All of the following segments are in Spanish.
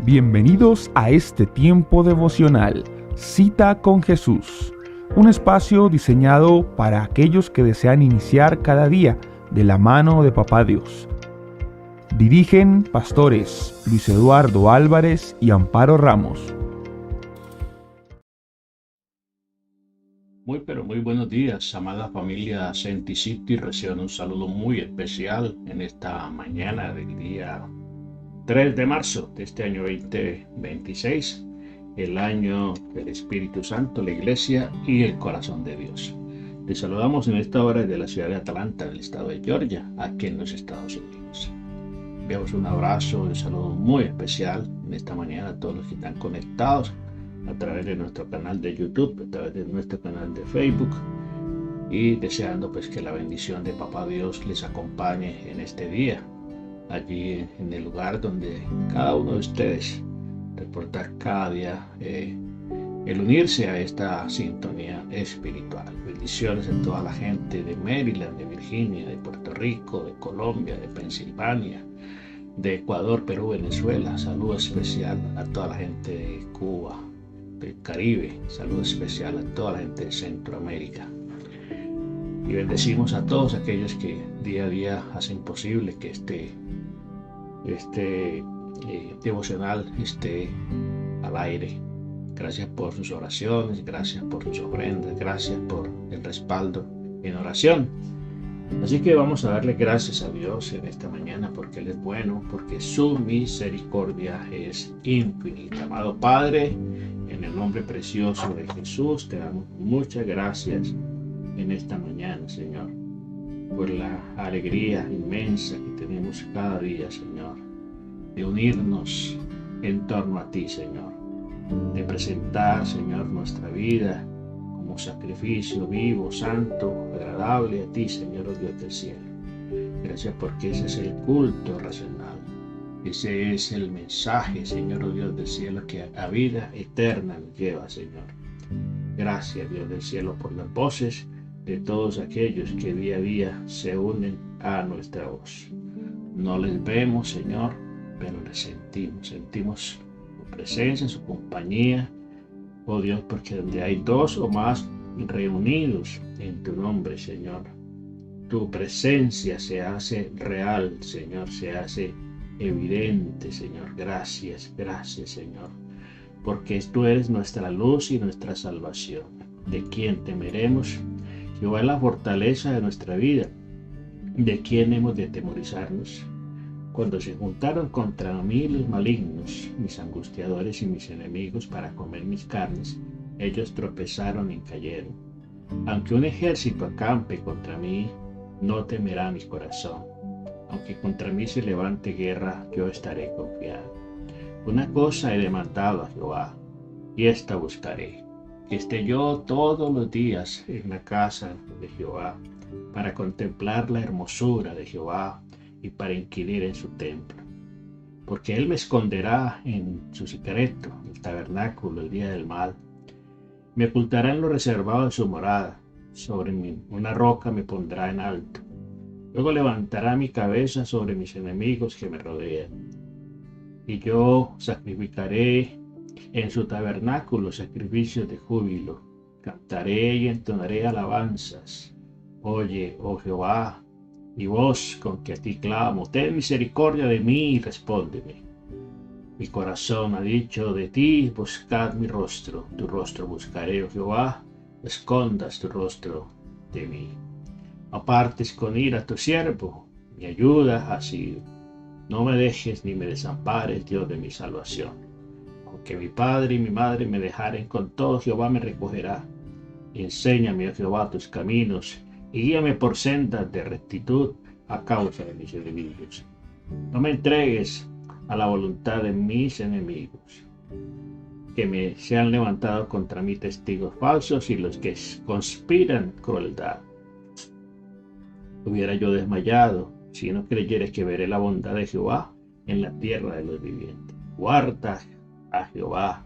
Bienvenidos a este tiempo devocional, Cita con Jesús, un espacio diseñado para aquellos que desean iniciar cada día de la mano de Papá Dios. Dirigen pastores Luis Eduardo Álvarez y Amparo Ramos. Muy buenos días, amada familia Senti City. Reciban un saludo muy especial en esta mañana del día 3 de marzo de este año 2026, el año del Espíritu Santo, la Iglesia y el corazón de Dios. Les saludamos en esta hora desde la ciudad de Atlanta, del estado de Georgia, aquí en los Estados Unidos. Enviamos un abrazo, un saludo muy especial en esta mañana a todos los que están conectados a través de nuestro canal de YouTube, a través de nuestro canal de Facebook, y deseando pues que la bendición de Papá Dios les acompañe en este día, allí en el lugar donde cada uno de ustedes reporta cada día el unirse a esta sintonía espiritual. Bendiciones a toda la gente de Maryland, de Virginia, de Puerto Rico, de Colombia, de Pensilvania, de Ecuador, Perú, Venezuela. Saludo especial a toda la gente de Cuba, del Caribe. Saludo especial a toda la gente de Centroamérica. Y bendecimos a todos aquellos que día a día hacen posible que este devocional esté al aire. Gracias por sus oraciones, gracias por sus ofrendas, gracias por el respaldo en oración. Así que vamos a darle gracias a Dios en esta mañana porque Él es bueno, porque su misericordia es infinita. Amado Padre, en el nombre precioso de Jesús, te damos muchas gracias en esta mañana, Señor, por la alegría inmensa que tenemos cada día, Señor, de unirnos en torno a ti, Señor, de presentar, Señor, nuestra vida como sacrificio vivo, santo, agradable a ti, Señor, oh Dios del cielo. Gracias porque ese es el culto racional, ese es el mensaje, Señor, oh Dios del cielo, que a vida eterna nos lleva, Señor. Gracias, Dios del cielo, por las voces de todos aquellos que día a día se unen a nuestra voz. No les vemos, Señor, pero les sentimos su presencia, su compañía, oh Dios, porque donde hay dos o más reunidos en tu nombre, Señor, tu presencia se hace real, Señor, se hace evidente, Señor. Gracias, Señor, porque tú eres nuestra luz y nuestra salvación. ¿De quién temeremos? Jehová es la fortaleza de nuestra vida. ¿De quién hemos de atemorizarnos? Cuando se juntaron contra mí los malignos, mis angustiadores y mis enemigos para comer mis carnes, ellos tropezaron y cayeron. Aunque un ejército acampe contra mí, no temerá mi corazón. Aunque contra mí se levante guerra, yo estaré confiado. Una cosa he demandado a Jehová, y esta buscaré, que esté yo todos los días en la casa de Jehová, para contemplar la hermosura de Jehová y para inquirir en su templo. Porque él me esconderá en su secreto, en el tabernáculo, el día del mal. Me ocultará en lo reservado de su morada, sobre una roca me pondrá en alto. Luego levantará mi cabeza sobre mis enemigos que me rodean. Y yo sacrificaré en su tabernáculo sacrificios de júbilo. Cantaré y entonaré alabanzas. Oye, oh Jehová, mi voz con que a ti clamo. Ten misericordia de mí y respóndeme. Mi corazón ha dicho de ti, buscad mi rostro. Tu rostro buscaré, oh Jehová, escondas tu rostro de mí. Apartes con ira a tu siervo, mi ayuda ha sido. No me dejes ni me desampares, Dios de mi salvación. Aunque mi padre y mi madre me dejaren, con todo Jehová me recogerá. Enséñame, oh Jehová, tus caminos, y guíame por sendas de rectitud a causa de mis enemigos. No me entregues a la voluntad de mis enemigos, que me se han levantado contra mí testigos falsos y los que conspiran crueldad. Hubiera yo desmayado si no creyera que veré la bondad de Jehová en la tierra de los vivientes. Guarda a Jehová,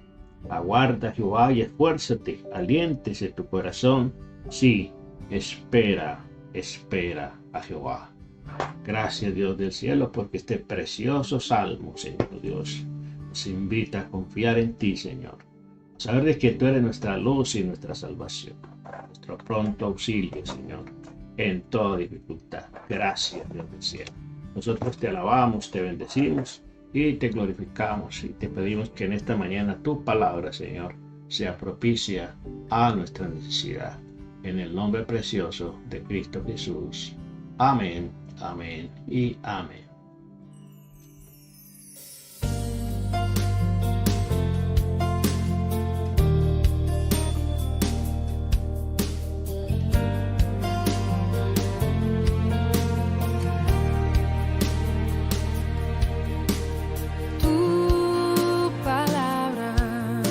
aguarda a Jehová y esfuérzate, aliéntese tu corazón. Sí, espera a Jehová. Gracias, Dios del cielo, porque este precioso salmo, Señor Dios, nos invita a confiar en ti, Señor. A saber de que tú eres nuestra luz y nuestra salvación, nuestro pronto auxilio, Señor, en toda dificultad. Gracias, Dios del cielo. Nosotros te alabamos, te bendecimos y te glorificamos y te pedimos que en esta mañana tu palabra, Señor, sea propicia a nuestra necesidad. En el nombre precioso de Cristo Jesús. Amén, amén y amén. Tu palabra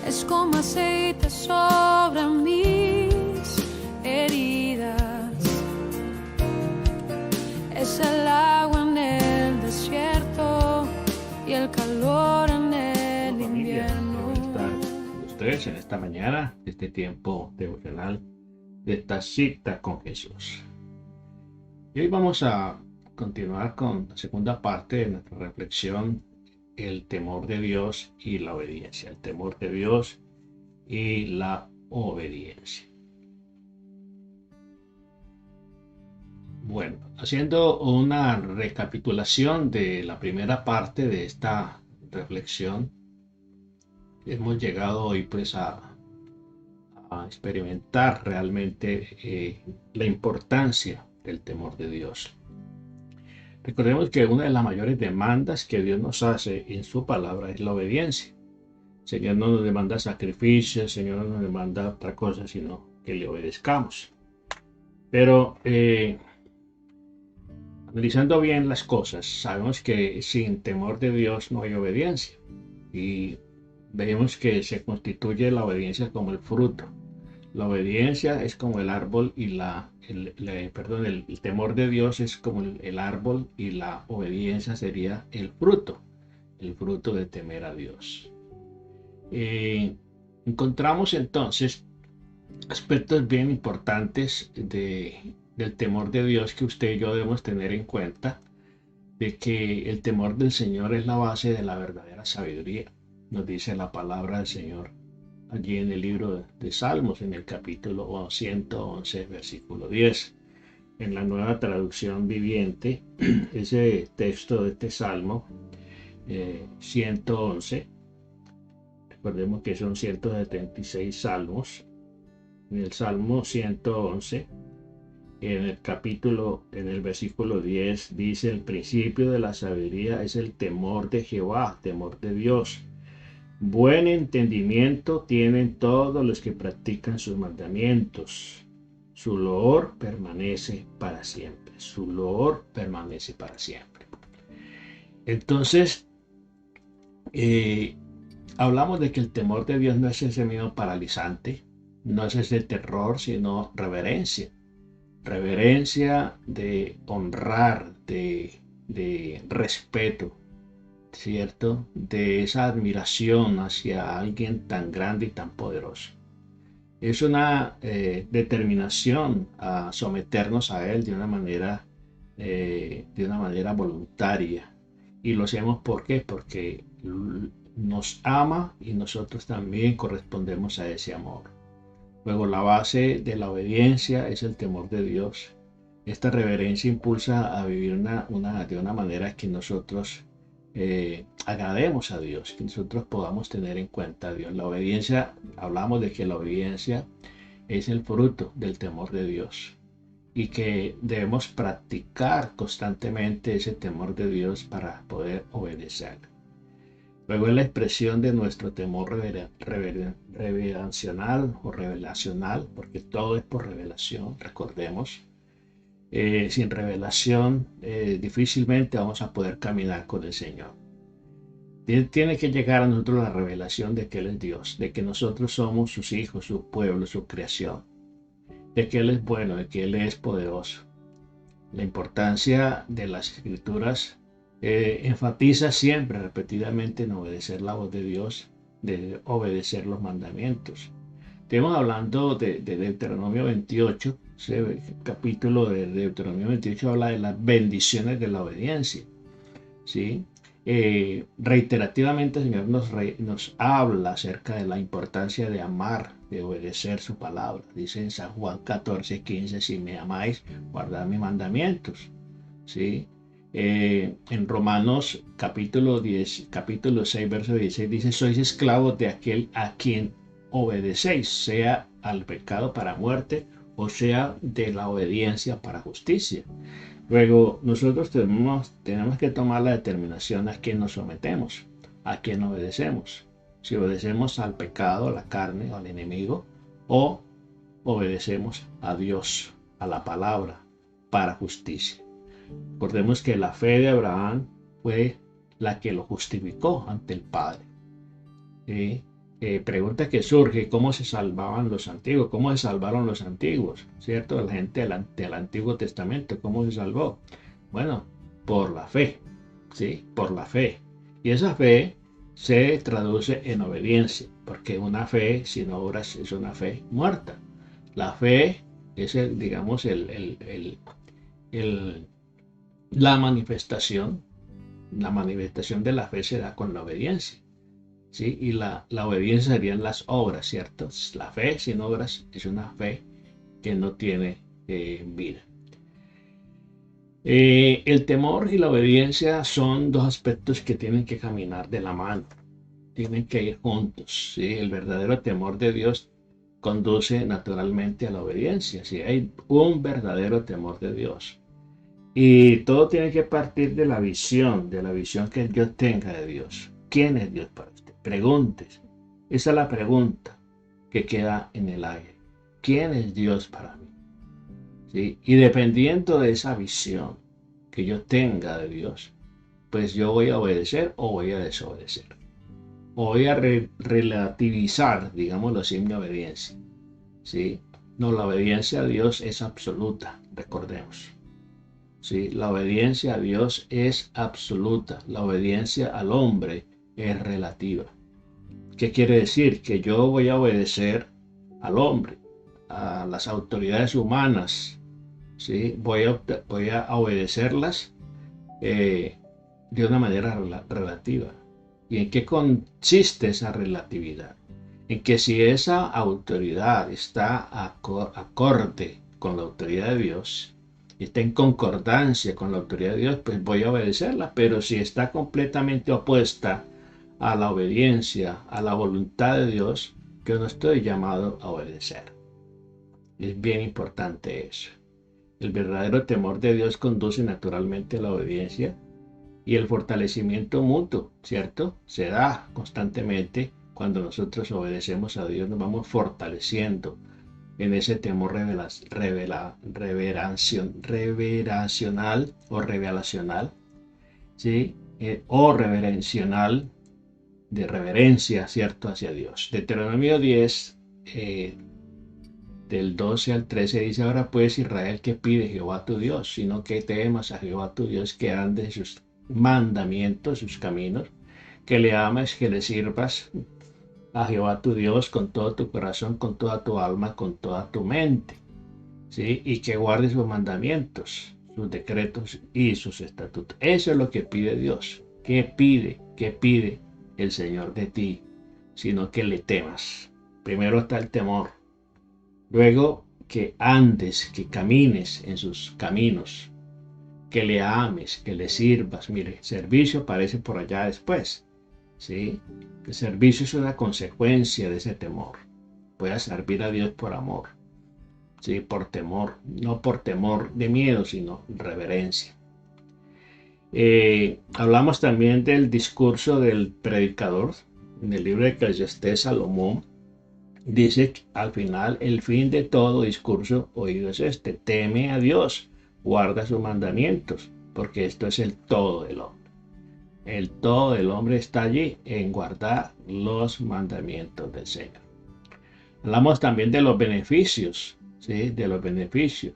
es como aceite sobre mis heridas, es el agua en el desierto y el calor en el invierno. Estar ustedes en esta mañana, este tiempo devocional, de esta cita con Jesús. Y hoy vamos a continuar con la segunda parte de nuestra reflexión, el temor de Dios y la obediencia. El temor de Dios y la obediencia. Bueno, haciendo una recapitulación de la primera parte de esta reflexión, hemos llegado hoy pues a experimentar realmente la importancia del temor de Dios. Recordemos que una de las mayores demandas que Dios nos hace en su palabra es la obediencia. El Señor no nos demanda sacrificios, el Señor no nos demanda otra cosa, sino que le obedezcamos. Pero analizando bien las cosas, sabemos que sin temor de Dios no hay obediencia. Y vemos que se constituye la obediencia como el fruto. La obediencia es como el árbol y el temor de Dios es como el árbol y la obediencia sería el fruto de temer a Dios. Encontramos entonces aspectos bien importantes del temor de Dios que usted y yo debemos tener en cuenta, de que el temor del Señor es la base de la verdadera sabiduría. Nos dice la palabra del Señor allí en el libro de Salmos, en el capítulo 111, versículo 10. En la Nueva Traducción Viviente, ese texto de este Salmo 111, recordemos que son 176 salmos. En el Salmo 111, en el versículo 10, dice: el principio de la sabiduría es el temor de Jehová, temor de Dios. Buen entendimiento tienen todos los que practican sus mandamientos. Su loor permanece para siempre. Su loor permanece para siempre. Entonces, hablamos de que el temor de Dios no es ese miedo paralizante, no es ese terror, sino reverencia. Reverencia de honrar, de respeto, ¿cierto? De esa admiración hacia alguien tan grande y tan poderoso. Es una determinación a someternos a Él de una manera voluntaria. Y lo hacemos ¿por qué? Porque nos ama y nosotros también correspondemos a ese amor. Luego, la base de la obediencia es el temor de Dios. Esta reverencia impulsa a vivir de una manera que nosotros agrademos a Dios, que nosotros podamos tener en cuenta a Dios. La obediencia, hablamos de que la obediencia es el fruto del temor de Dios y que debemos practicar constantemente ese temor de Dios para poder obedecer. Luego es la expresión de nuestro temor revelacional o revelacional, porque todo es por revelación, recordemos. Sin revelación difícilmente vamos a poder caminar con el Señor. Tiene que llegar a nosotros la revelación de que Él es Dios, de que nosotros somos sus hijos, su pueblo, su creación, de que Él es bueno, de que Él es poderoso. La importancia de las Escrituras enfatiza siempre, repetidamente, en obedecer la voz de Dios, de obedecer los mandamientos. Estamos hablando de Deuteronomio 28, ese capítulo de Deuteronomio 28 habla de las bendiciones de la obediencia, ¿sí? Reiterativamente el Señor nos habla acerca de la importancia de amar, de obedecer su palabra. Dice en San Juan 14:15, si me amáis, guardad mis mandamientos. ¿Sí? En Romanos capítulo 6, verso 16 dice, sois esclavos de aquel a quien obedecéis, sea al pecado para muerte o sea de la obediencia para justicia. Luego, nosotros tenemos que tomar la determinación a quién nos sometemos, a quién obedecemos. Si obedecemos al pecado, a la carne o al enemigo, o obedecemos a Dios, a la palabra, para justicia. Recordemos que la fe de Abraham fue la que lo justificó ante el Padre. ¿Sí? Pregunta que surge, ¿cómo se salvaban los antiguos? ¿Cómo se salvaron los antiguos? ¿Cierto? La gente del Antiguo Testamento, ¿cómo se salvó? Bueno, por la fe, ¿sí? Por la fe. Y esa fe se traduce en obediencia, porque una fe sin obras es una fe muerta. La fe es, la manifestación de la fe se da con la obediencia. ¿Sí? Y la obediencia serían las obras, ¿cierto? La fe sin obras es una fe que no tiene vida. El temor y la obediencia son dos aspectos que tienen que caminar de la mano, tienen que ir juntos. ¿Sí? El verdadero temor de Dios conduce naturalmente a la obediencia. ¿Sí? Hay un verdadero temor de Dios. Y todo tiene que partir de la visión que Dios tenga de Dios. ¿Quién es Dios para usted? Preguntes. Esa es la pregunta que queda en el aire. ¿Quién es Dios para mí? ¿Sí? Y dependiendo de esa visión que yo tenga de Dios, pues yo voy a obedecer o voy a desobedecer. O voy a relativizar, digámoslo así, mi obediencia. ¿Sí? No, la obediencia a Dios es absoluta, recordemos. ¿Sí? La obediencia a Dios es absoluta. La obediencia al hombre es relativa. ¿Qué quiere decir? Que yo voy a obedecer al hombre, a las autoridades humanas, ¿sí? Voy a obedecerlas de una manera relativa. ¿Y en qué consiste esa relatividad? En que si esa autoridad está acorde con la autoridad de Dios, está en concordancia con la autoridad de Dios, pues voy a obedecerla. Pero si está completamente opuesta a la obediencia, a la voluntad de Dios, yo no estoy llamado a obedecer. Es bien importante eso. El verdadero temor de Dios conduce naturalmente a la obediencia y el fortalecimiento mutuo, ¿cierto? Se da constantemente cuando nosotros obedecemos a Dios, nos vamos fortaleciendo en ese temor revelacional o revelacional, ¿sí? O reverencional, de reverencia, ¿cierto?, hacia Dios. Deuteronomio 10, del 12 al 13 dice, ahora pues Israel, ¿qué pide Jehová tu Dios? Sino que temas a Jehová tu Dios, que andes sus mandamientos, sus caminos, que le ames, que le sirvas a Jehová tu Dios con todo tu corazón, con toda tu alma, con toda tu mente, ¿sí? Y que guardes sus mandamientos, sus decretos y sus estatutos. Eso es lo que pide Dios. ¿Qué pide? ¿Qué pide el Señor de ti? Sino que le temas. Primero está el temor. Luego que andes, que camines en sus caminos, que le ames, que le sirvas. Mire, servicio aparece por allá después, ¿sí? El servicio es una consecuencia de ese temor. Voy a servir a Dios por amor, ¿sí? Por temor, no por temor de miedo, sino reverencia. Hablamos también del discurso del predicador. En el libro de Eclesiastés, Salomón dice al final, el fin de todo discurso oído es este: teme a Dios, guarda sus mandamientos, porque esto es el todo del hombre. El todo del hombre está allí, en guardar los mandamientos del Señor. Hablamos también de los beneficios, ¿sí? De los beneficios,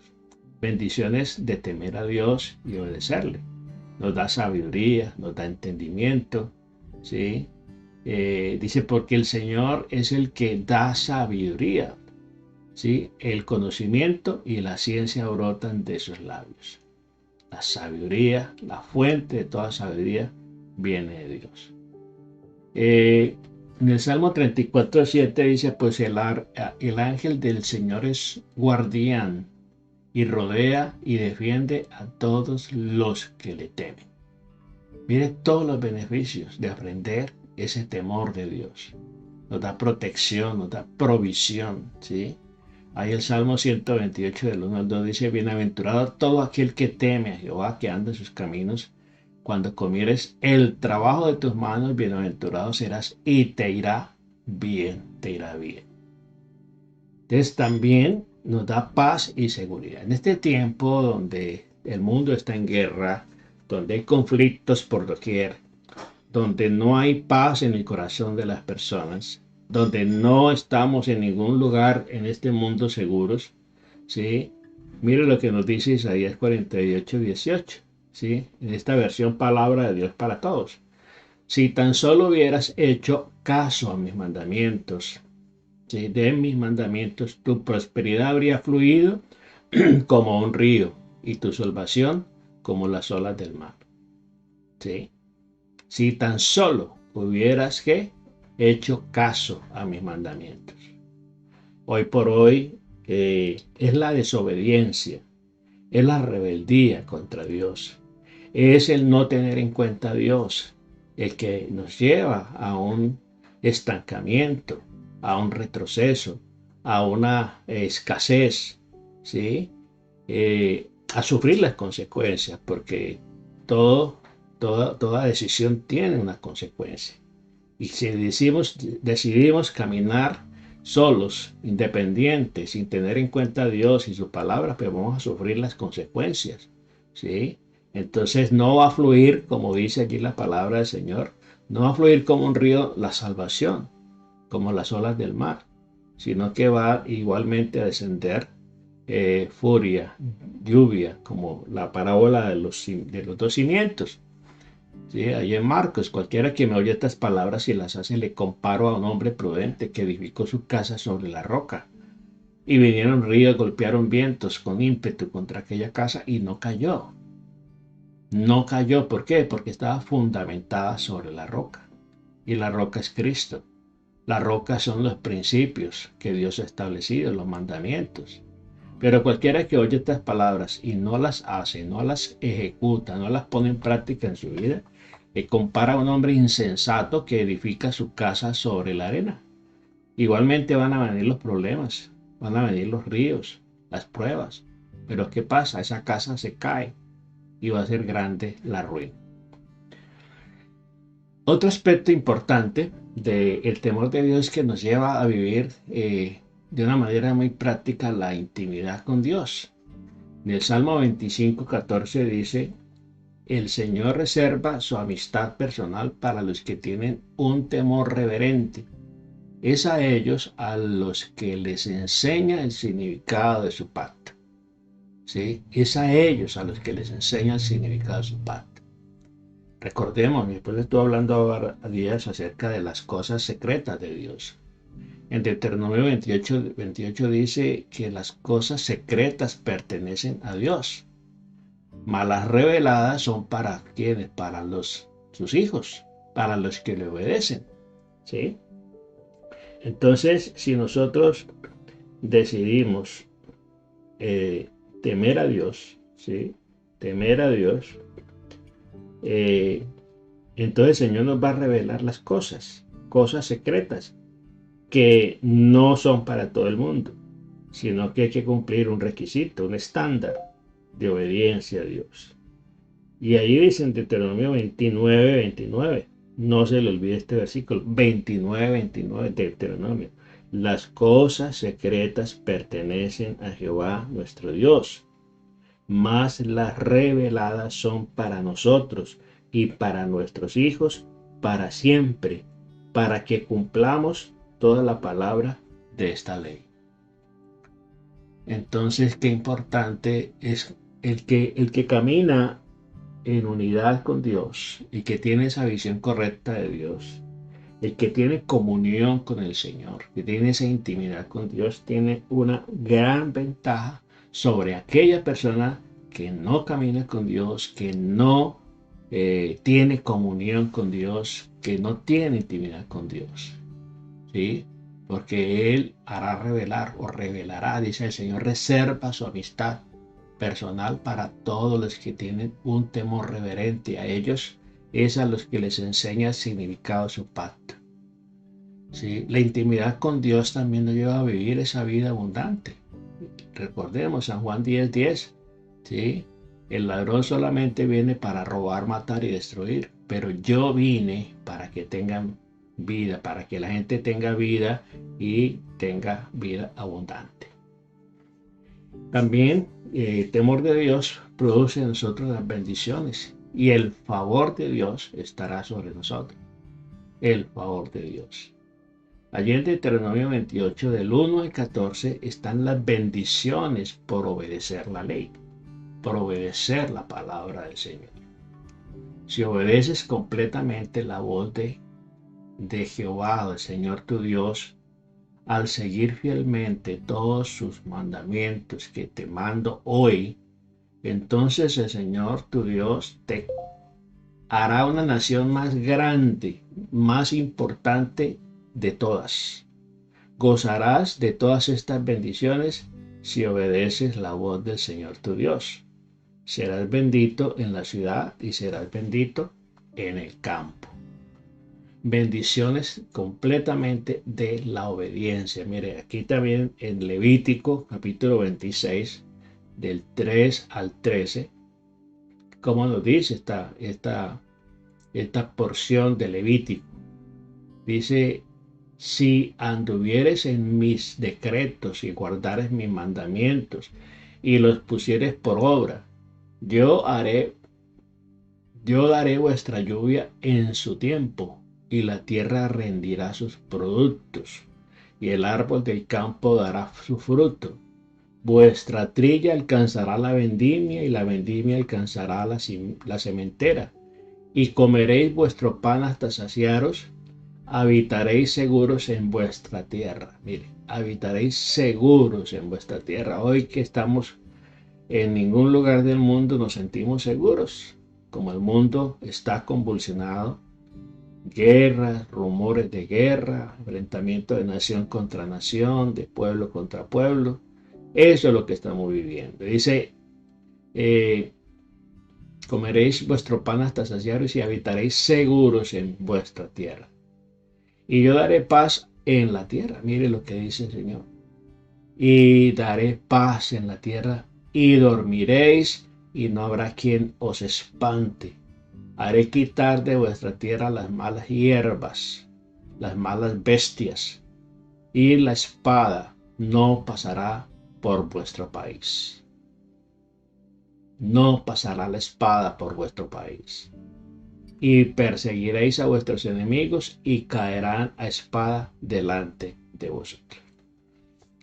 bendiciones de temer a Dios y obedecerle. Nos da sabiduría, nos da entendimiento, ¿sí? Dice, porque el Señor es el que da sabiduría, ¿sí? El conocimiento y la ciencia brotan de sus labios. La sabiduría, la fuente de toda sabiduría, viene de Dios. En el Salmo 34:7 dice, pues el ángel del Señor es guardián y rodea y defiende a todos los que le temen. Mire todos los beneficios de aprender ese temor de Dios. Nos da protección, nos da provisión, ¿sí? Ahí el Salmo 128 del 1 al 2 dice, bienaventurado todo aquel que teme a Jehová, que anda en sus caminos. Cuando comieres el trabajo de tus manos, bienaventurado serás y te irá bien, te irá bien. Entonces también nos da paz y seguridad. En este tiempo donde el mundo está en guerra, donde hay conflictos por doquier, donde no hay paz en el corazón de las personas, donde no estamos en ningún lugar en este mundo seguros, ¿sí? Mire lo que nos dice Isaías 48:18, ¿sí? En esta versión palabra de Dios para todos. Si tan solo hubieras hecho caso a mis mandamientos, ¿sí? De mis mandamientos, tu prosperidad habría fluido como un río y tu salvación como las olas del mar, ¿sí? Si tan solo hubieras hecho caso a mis mandamientos. Hoy por hoy es la desobediencia, es la rebeldía contra Dios, es el no tener en cuenta a Dios, el que nos lleva a un estancamiento, a un retroceso, a una escasez, ¿sí? A sufrir las consecuencias, porque toda decisión tiene una consecuencia. Y si decidimos caminar solos, independientes, sin tener en cuenta a Dios y su palabra, pues vamos a sufrir las consecuencias, ¿sí? Entonces no va a fluir, como dice aquí la palabra del Señor, no va a fluir como un río la salvación, como las olas del mar, sino que va igualmente a descender furia, lluvia, como la parábola de los dos cimientos. Sí, ahí en Marcos, cualquiera que me oye estas palabras y las hace, le comparo a un hombre prudente que edificó su casa sobre la roca. Y vinieron ríos, golpearon vientos con ímpetu contra aquella casa y no cayó. No cayó, ¿por qué? Porque estaba fundamentada sobre la roca. Y la roca es Cristo. La roca son los principios que Dios ha establecido, los mandamientos. Pero cualquiera que oye estas palabras y no las hace, no las ejecuta, no las pone en práctica en su vida, compara a un hombre insensato que edifica su casa sobre la arena. Igualmente van a venir los problemas, van a venir los ríos, las pruebas. Pero ¿qué pasa? Esa casa se cae y va a ser grande la ruina. Otro aspecto importante del temor de Dios es que nos lleva a vivir de una manera muy práctica la intimidad con Dios. En el Salmo 25:14 dice, el Señor reserva su amistad personal para los que tienen un temor reverente. Es a ellos a los que les enseña el significado de su pacto. ¿Sí? Es a ellos a los que les enseña el significado de su pacto. Recordemos, después estuve hablando a días acerca de las cosas secretas de Dios. En Deuteronomio 28 dice que las cosas secretas pertenecen a Dios, mas las reveladas son para quienes, para sus hijos, para los que le obedecen, ¿sí? Entonces, si nosotros decidimos temer a Dios, ¿sí? Temer a Dios, entonces el Señor nos va a revelar las cosas secretas, que no son para todo el mundo, sino que hay que cumplir un requisito, un estándar de obediencia a Dios. Y ahí dice en Deuteronomio 29:29, no se le olvide este versículo, 29:29 de Deuteronomio, las cosas secretas pertenecen a Jehová nuestro Dios, mas las reveladas son para nosotros y para nuestros hijos para siempre, para que cumplamos toda la palabra de esta ley. Entonces, qué importante es el que camina en unidad con Dios y que tiene esa visión correcta de Dios, el que tiene comunión con el Señor, que tiene esa intimidad con Dios, tiene una gran ventaja sobre aquella persona que no camina con Dios, que no tiene comunión con Dios que no tiene intimidad con Dios. ¿Sí? Porque Él hará revelar o revelará, dice el Señor, reserva su amistad personal para todos los que tienen un temor reverente. A ellos es a los que les enseña el significado de su pacto. ¿Sí? La intimidad con Dios también nos lleva a vivir esa vida abundante. Recordemos San Juan 10:10, ¿sí? El ladrón solamente viene para robar, matar y destruir, pero yo vine para que tengan vida, para que la gente tenga vida y tenga vida abundante. También el temor de Dios produce en nosotros las bendiciones y el favor de Dios estará sobre nosotros. El favor de Dios. Allí en Deuteronomio 28, del 1 al 14, están las bendiciones por obedecer la ley, por obedecer la palabra del Señor. Si obedeces completamente la voz de Jehová, del Señor tu Dios, al seguir fielmente todos sus mandamientos que te mando hoy, entonces el Señor tu Dios te hará una nación más grande, más importante de todas. Gozarás de todas estas bendiciones si obedeces la voz del Señor tu Dios. Serás bendito en la ciudad y serás bendito en el campo. Bendiciones completamente de la obediencia. Mire, aquí también en Levítico capítulo 26, del 3 al 13, como nos dice esta porción de Levítico. Dice, si anduvieres en mis decretos y guardares mis mandamientos y los pusieres por obra, yo daré vuestra lluvia en su tiempo, y la tierra rendirá sus productos, y el árbol del campo dará su fruto. Vuestra trilla alcanzará la vendimia, y la vendimia alcanzará la sementera, y comeréis vuestro pan hasta saciaros, habitaréis seguros en vuestra tierra. Mire, habitaréis seguros en vuestra tierra. Hoy que estamos en ningún lugar del mundo nos sentimos seguros, como el mundo está convulsionado. Guerras, rumores de guerra, enfrentamiento de nación contra nación, de pueblo contra pueblo. Eso es lo que estamos viviendo. Dice, comeréis vuestro pan hasta saciaros y habitaréis seguros en vuestra tierra. Y yo daré paz en la tierra. Mire lo que dice el Señor. Y daré paz en la tierra y dormiréis y no habrá quien os espante. Haré quitar de vuestra tierra las malas hierbas, las malas bestias, y la espada no pasará por vuestro país. No pasará la espada por vuestro país. Y perseguiréis a vuestros enemigos y caerán a espada delante de vosotros.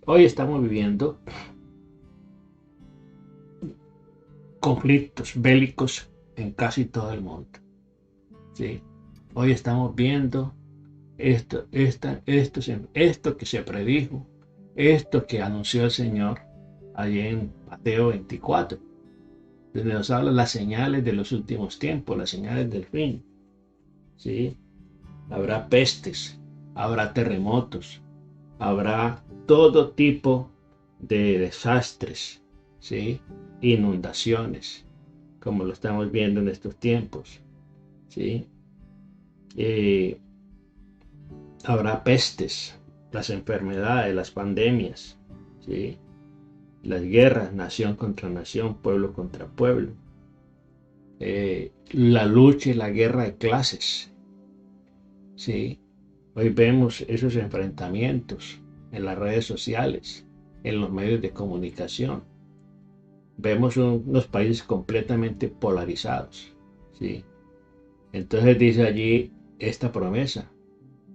Hoy estamos viviendo conflictos bélicos en casi todo el mundo. ¿Sí? Hoy estamos viendo esto que se predijo, esto que anunció el Señor allí en Mateo 24, donde nos habla las señales de los últimos tiempos, las señales del fin. ¿Sí? Habrá pestes, habrá terremotos, habrá todo tipo de desastres, ¿sí? Inundaciones, como lo estamos viendo en estos tiempos, ¿sí? Habrá pestes, las enfermedades, las pandemias, ¿sí? Las guerras, nación contra nación, pueblo contra pueblo, la lucha y la guerra de clases, ¿sí? Hoy vemos esos enfrentamientos en las redes sociales, en los medios de comunicación. Vemos unos países completamente polarizados, ¿sí? Entonces dice allí esta promesa,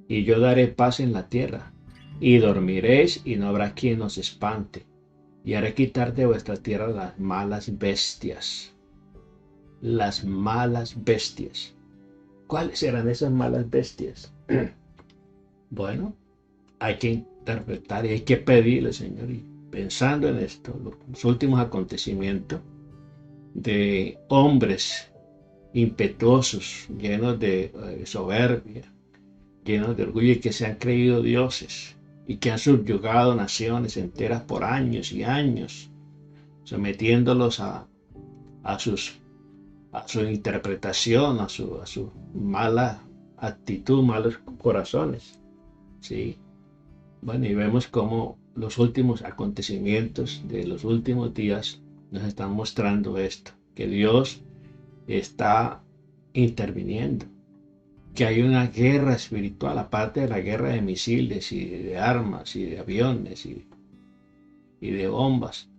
y yo daré paz en la tierra, y dormiréis y no habrá quien os espante, y haré quitar de vuestra tierra las malas bestias. Las malas bestias. ¿Cuáles serán esas malas bestias? Bueno, hay que interpretar y hay que pedirle, Señor, y pensando en esto, los últimos acontecimientos de hombres impetuosos, llenos de soberbia, llenos de orgullo y que se han creído dioses y que han subyugado naciones enteras por años y años, sometiéndolos a su interpretación, a su mala actitud, malos corazones. ¿Sí? Bueno, y vemos cómo los últimos acontecimientos de los últimos días nos están mostrando esto, que Dios está interviniendo, que hay una guerra espiritual, aparte de la guerra de misiles y de armas y de aviones y de bombas,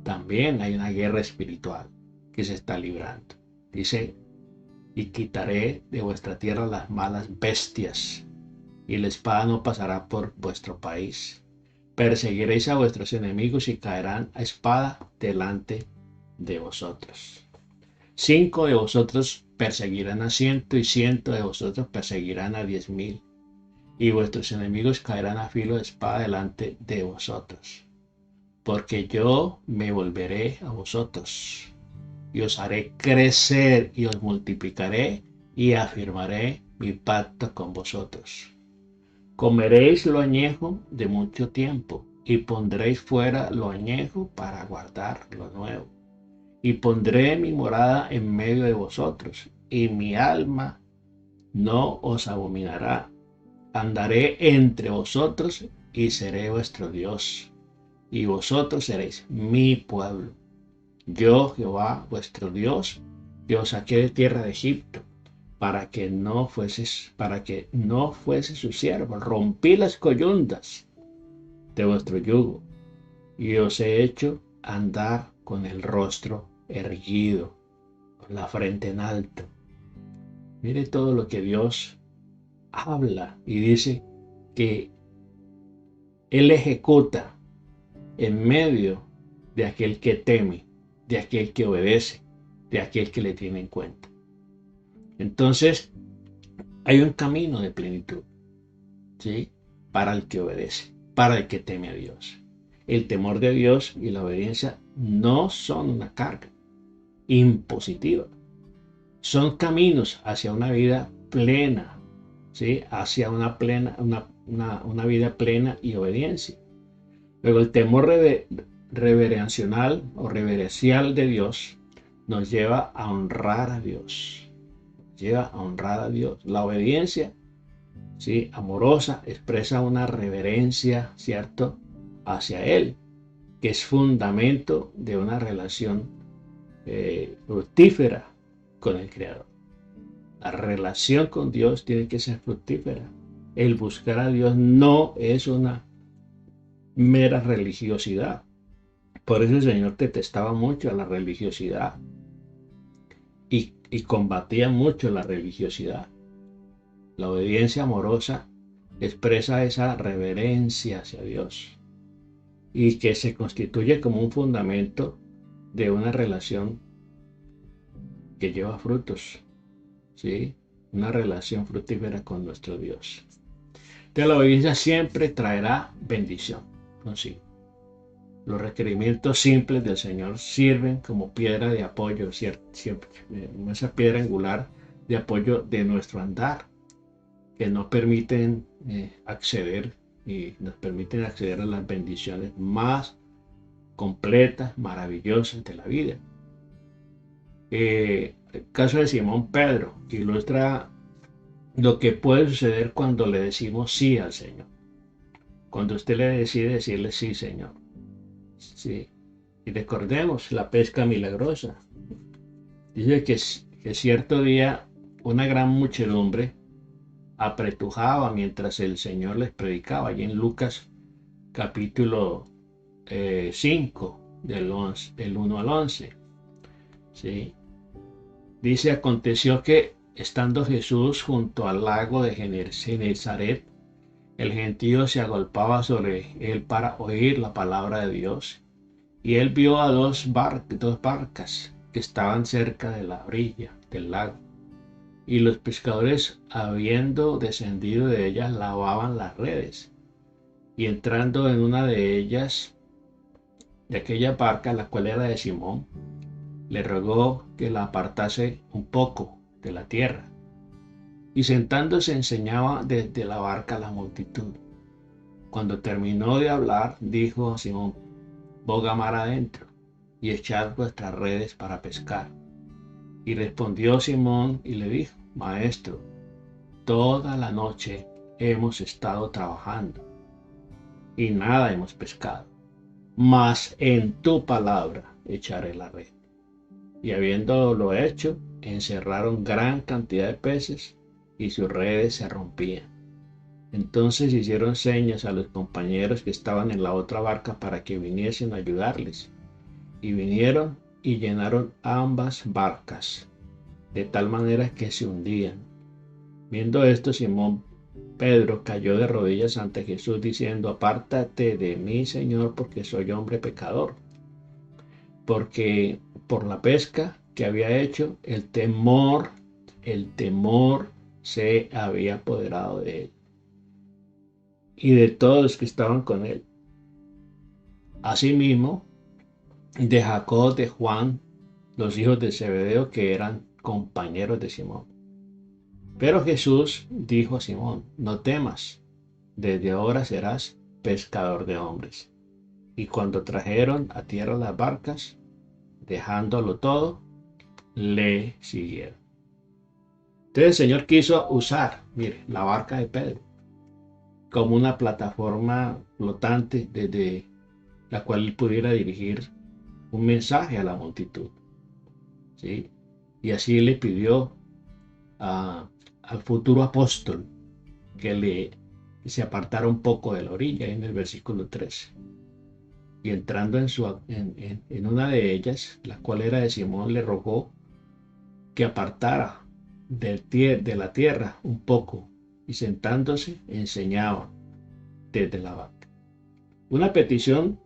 también hay una guerra espiritual que se está librando. Dice, y quitaré de vuestra tierra las malas bestias, y la espada no pasará por vuestro país. Perseguiréis a vuestros enemigos y caerán a espada delante de vosotros. 5 de vosotros perseguirán a 100 y 100 de vosotros perseguirán a 10,000. Y vuestros enemigos caerán a filo de espada delante de vosotros. Porque yo me volveré a vosotros y os haré crecer y os multiplicaré y afirmaré mi pacto con vosotros. Comeréis lo añejo de mucho tiempo y pondréis fuera lo añejo para guardar lo nuevo. Y pondré mi morada en medio de vosotros y mi alma no os abominará. Andaré entre vosotros y seré vuestro Dios y vosotros seréis mi pueblo. Yo, Jehová, vuestro Dios, que os saqué de tierra de Egipto, para que no fuese su siervo. Rompí las coyundas de vuestro yugo y os he hecho andar con el rostro erguido, con la frente en alto. Mire todo lo que Dios habla y dice que Él ejecuta en medio de aquel que teme, de aquel que obedece, de aquel que le tiene en cuenta. Entonces, hay un camino de plenitud, ¿sí? Para el que obedece, para el que teme a Dios. El temor de Dios y la obediencia no son una carga impositiva. Son caminos hacia una vida plena, ¿sí? Hacia una vida plena y obediencia. Luego, el temor reverencial o reverencial de Dios nos lleva a honrar a Dios. La obediencia, ¿sí? Amorosa, expresa una reverencia, ¿cierto?, hacia Él, que es fundamento de una relación fructífera con el Creador. La relación con Dios tiene que ser fructífera. El buscar a Dios no es una mera religiosidad. Por eso el Señor detestaba mucho a la religiosidad y combatía mucho la religiosidad. La obediencia amorosa expresa esa reverencia hacia Dios y que se constituye como un fundamento de una relación que lleva frutos, ¿sí? Una relación fructífera con nuestro Dios. Entonces, la obediencia siempre traerá bendición consigo. Los requerimientos simples del Señor sirven como piedra de apoyo, siempre, esa piedra angular de apoyo de nuestro andar, que nos permiten acceder y nos permiten acceder a las bendiciones más completas, maravillosas de la vida. El caso de Simón Pedro ilustra lo que puede suceder cuando le decimos sí al Señor. Cuando usted le decide decirle sí, Señor. Sí. Y recordemos la pesca milagrosa. Dice que cierto día una gran muchedumbre apretujaba mientras el Señor les predicaba. Allí en Lucas capítulo 5 del 1 al 11. ¿Sí? Dice, aconteció que estando Jesús junto al lago de Genezaret, el gentío se agolpaba sobre él para oír la palabra de Dios. Y él vio a dos barcas que estaban cerca de la orilla del lago. Y los pescadores, habiendo descendido de ellas, lavaban las redes. Y entrando en una de ellas, de aquella barca, la cual era de Simón, le rogó que la apartase un poco de la tierra. Y sentándose enseñaba desde la barca a la multitud. Cuando terminó de hablar, dijo a Simón: boga mar adentro y echad vuestras redes para pescar. Y respondió Simón y le dijo: Maestro, toda la noche hemos estado trabajando y nada hemos pescado, mas en tu palabra echaré la red. Y habiéndolo hecho, encerraron gran cantidad de peces y sus redes se rompían. Entonces hicieron señas a los compañeros que estaban en la otra barca para que viniesen a ayudarles. Y vinieron y llenaron ambas barcas, de tal manera que se hundían. Viendo esto, Simón Pedro cayó de rodillas ante Jesús, diciendo: apártate de mí, Señor, porque soy hombre pecador. Porque por la pesca que había hecho, el temor se había apoderado de él y de todos los que estaban con él. Asimismo, de Jacob, de Juan, los hijos de Zebedeo, que eran compañeros de Simón. Pero Jesús dijo a Simón: no temas, desde ahora serás pescador de hombres. Y cuando trajeron a tierra las barcas, dejándolo todo, le siguieron. Entonces el Señor quiso usar, mire, la barca de Pedro como una plataforma flotante desde la cual él pudiera dirigir un mensaje a la multitud, ¿sí? Y así le pidió al futuro apóstol que se apartara un poco de la orilla, en el versículo 13. Y entrando en una de ellas, la cual era de Simón, le rogó que apartara de la tierra un poco, y sentándose enseñaba desde la barca. Una petición,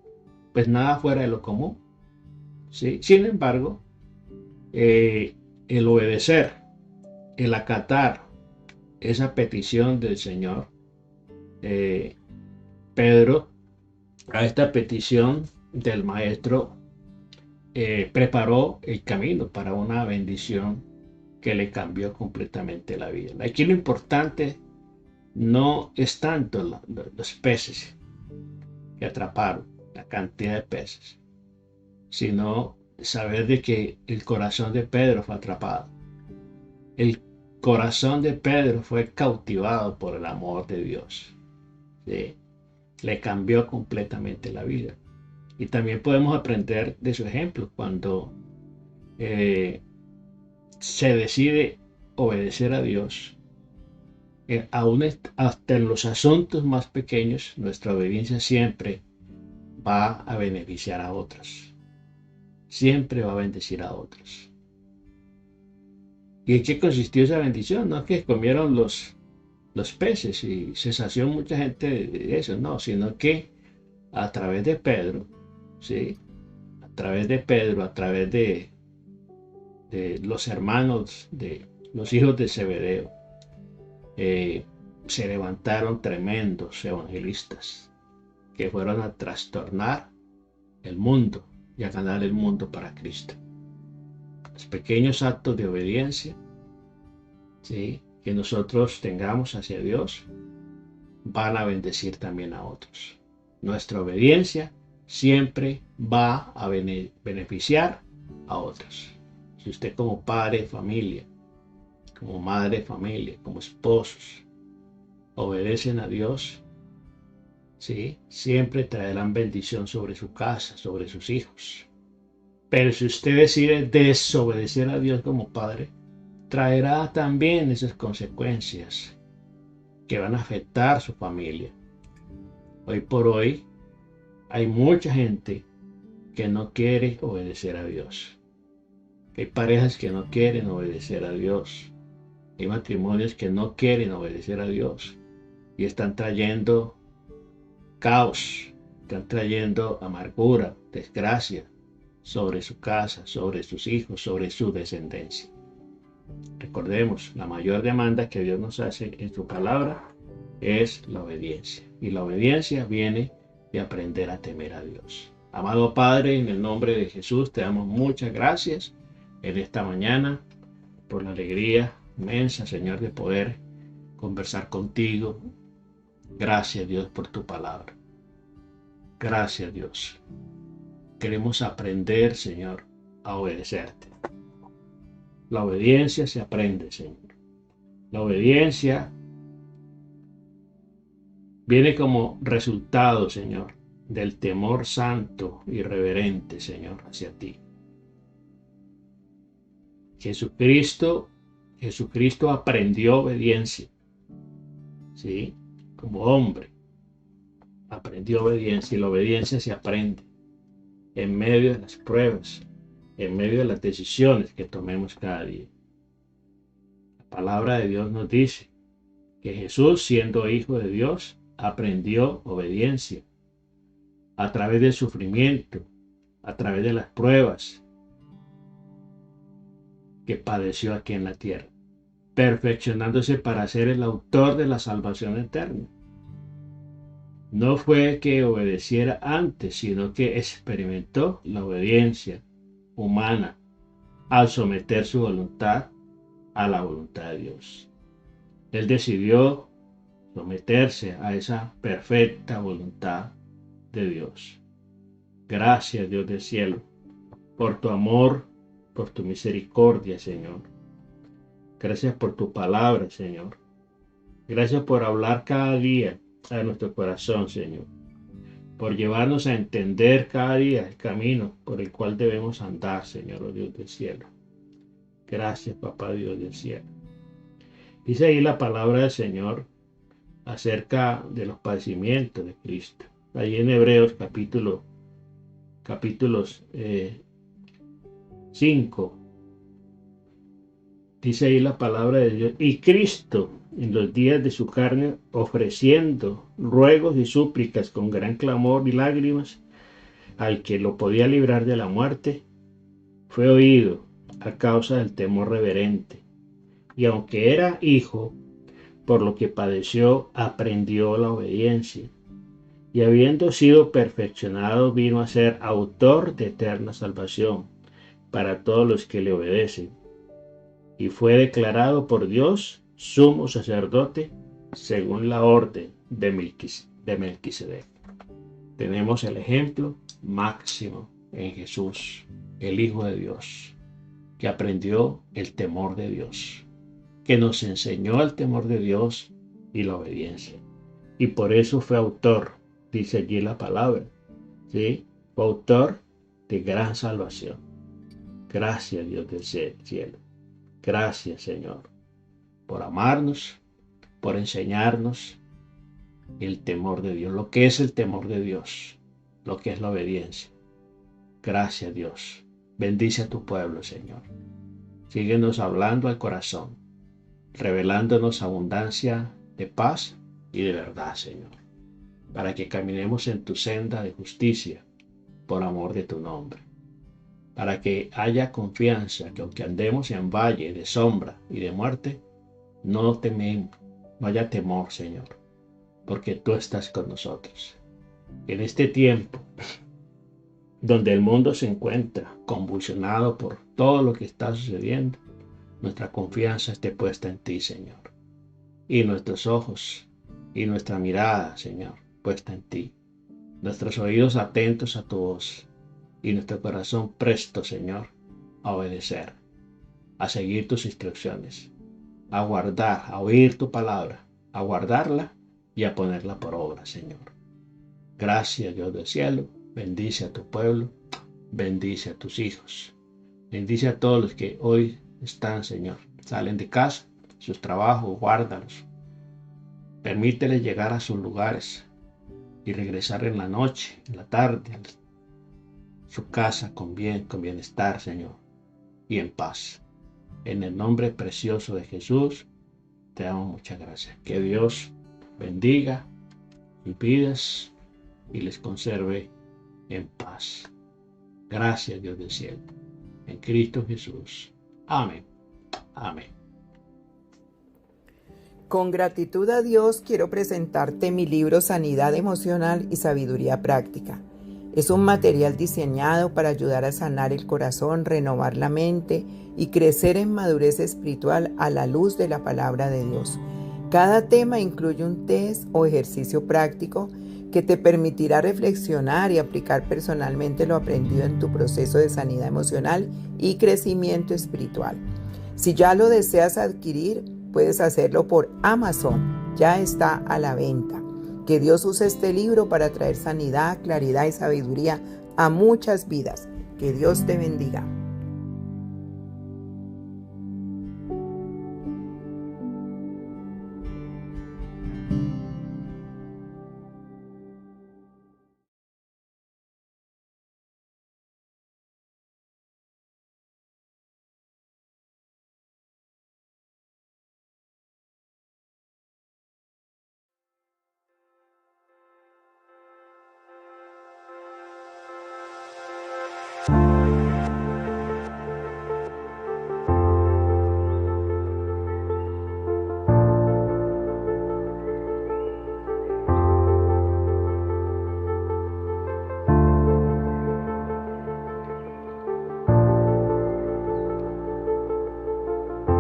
pues nada fuera de lo común, ¿sí? Sin embargo, el obedecer, el acatar esa petición del Señor, Pedro, a esta petición del Maestro, preparó el camino para una bendición que le cambió completamente la vida. Aquí lo importante no es tanto los peces que atraparon, la cantidad de peces, sino saber de que el corazón de Pedro fue atrapado. El corazón de Pedro fue cautivado por el amor de Dios, ¿sí? Le cambió completamente la vida. Y también podemos aprender de su ejemplo cuando se decide obedecer a Dios. Aún hasta en los asuntos más pequeños, nuestra obediencia siempre va a beneficiar a otros. Siempre va a bendecir a otros. ¿Y en qué consistió esa bendición? No es que comieron los peces y se sació mucha gente de eso, no, sino que a través de Pedro, ¿sí? A través de Pedro, a través de los hermanos, de los hijos de Zebedeo, se levantaron tremendos evangelistas que fueron a trastornar el mundo y a ganar el mundo para Cristo. Los pequeños actos de obediencia, ¿sí?, que nosotros tengamos hacia Dios van a bendecir también a otros. Nuestra obediencia siempre va a beneficiar a otros. Si usted como padre de familia, como madre de familia, como esposos, obedecen a Dios, ¿sí?, siempre traerán bendición sobre su casa, sobre sus hijos. Pero si usted decide desobedecer a Dios como padre, traerá también esas consecuencias que van a afectar a su familia. Hoy por hoy hay mucha gente que no quiere obedecer a Dios. Hay parejas que no quieren obedecer a Dios. Hay matrimonios que no quieren obedecer a Dios y están trayendo caos, están trayendo amargura, desgracia sobre su casa, sobre sus hijos, sobre su descendencia. Recordemos, la mayor demanda que Dios nos hace en su palabra es la obediencia. Y la obediencia viene de aprender a temer a Dios. Amado Padre, en el nombre de Jesús te damos muchas gracias en esta mañana por la alegría inmensa, Señor, de poder conversar contigo. Gracias, Dios, por tu palabra. Gracias, Dios. Queremos aprender, Señor, a obedecerte. La obediencia se aprende, Señor. La obediencia viene como resultado, Señor, del temor santo y reverente, Señor, hacia ti. Jesucristo aprendió obediencia, ¿sí? Como hombre, aprendió obediencia, y la obediencia se aprende en medio de las pruebas, en medio de las decisiones que tomemos cada día. La palabra de Dios nos dice que Jesús, siendo hijo de Dios, aprendió obediencia a través del sufrimiento, a través de las pruebas que padeció aquí en la tierra, perfeccionándose para ser el autor de la salvación eterna. No fue que obedeciera antes, sino que experimentó la obediencia humana al someter su voluntad a la voluntad de Dios. Él decidió someterse a esa perfecta voluntad de Dios. Gracias, Dios del cielo, por tu amor, por tu misericordia, Señor. Gracias por tu palabra, Señor. Gracias por hablar cada día a nuestro corazón, Señor. Por llevarnos a entender cada día el camino por el cual debemos andar, Señor, oh Dios del cielo. Gracias, Papá Dios del cielo. Dice ahí la palabra del Señor acerca de los padecimientos de Cristo. Allí en Hebreos capítulos 5, dice ahí la palabra de Dios: y Cristo, en los días de su carne, ofreciendo ruegos y súplicas con gran clamor y lágrimas al que lo podía librar de la muerte, fue oído a causa del temor reverente. Y aunque era hijo, por lo que padeció, aprendió la obediencia. Y habiendo sido perfeccionado, vino a ser autor de eterna salvación para todos los que le obedecen. Y fue declarado por Dios sumo sacerdote según la orden de Melquisedec. Tenemos el ejemplo máximo en Jesús, el Hijo de Dios, que aprendió el temor de Dios, que nos enseñó el temor de Dios y la obediencia. Y por eso fue autor, dice allí la palabra, ¿sí? Fue autor de gran salvación. Gracias, Dios del cielo. Gracias, Señor, por amarnos, por enseñarnos el temor de Dios, lo que es el temor de Dios, lo que es la obediencia. Gracias, Dios. Bendice a tu pueblo, Señor. Síguenos hablando al corazón, revelándonos abundancia de paz y de verdad, Señor, para que caminemos en tu senda de justicia por amor de tu nombre, para que haya confianza que aunque andemos en valle de sombra y de muerte, no tememos, no haya temor, Señor, porque tú estás con nosotros. En este tiempo donde el mundo se encuentra convulsionado por todo lo que está sucediendo, nuestra confianza esté puesta en ti, Señor, y nuestros ojos y nuestra mirada, Señor, puesta en ti, nuestros oídos atentos a tu voz y nuestro corazón presto, Señor, a obedecer, a seguir tus instrucciones, a guardar, a oír tu palabra, a guardarla y a ponerla por obra, Señor. Gracias, Dios del cielo. Bendice a tu pueblo, bendice a tus hijos, bendice a todos los que hoy están, Señor, salen de casa, sus trabajos, guárdalos, permíteles llegar a sus lugares y regresar en la noche, en la tarde, a su casa con bien, con bienestar, Señor, y en paz. En el nombre precioso de Jesús, te damos muchas gracias. Que Dios bendiga sus vidas y les conserve en paz. Gracias, Dios del cielo. En Cristo Jesús. Amén. Amén. Con gratitud a Dios quiero presentarte mi libro Sanidad Emocional y Sabiduría Práctica. Es un material diseñado para ayudar a sanar el corazón, renovar la mente y crecer en madurez espiritual a la luz de la palabra de Dios. Cada tema incluye un test o ejercicio práctico que te permitirá reflexionar y aplicar personalmente lo aprendido en tu proceso de sanidad emocional y crecimiento espiritual. Si ya lo deseas adquirir, puedes hacerlo por Amazon. Ya está a la venta. Que Dios use este libro para traer sanidad, claridad y sabiduría a muchas vidas. Que Dios te bendiga.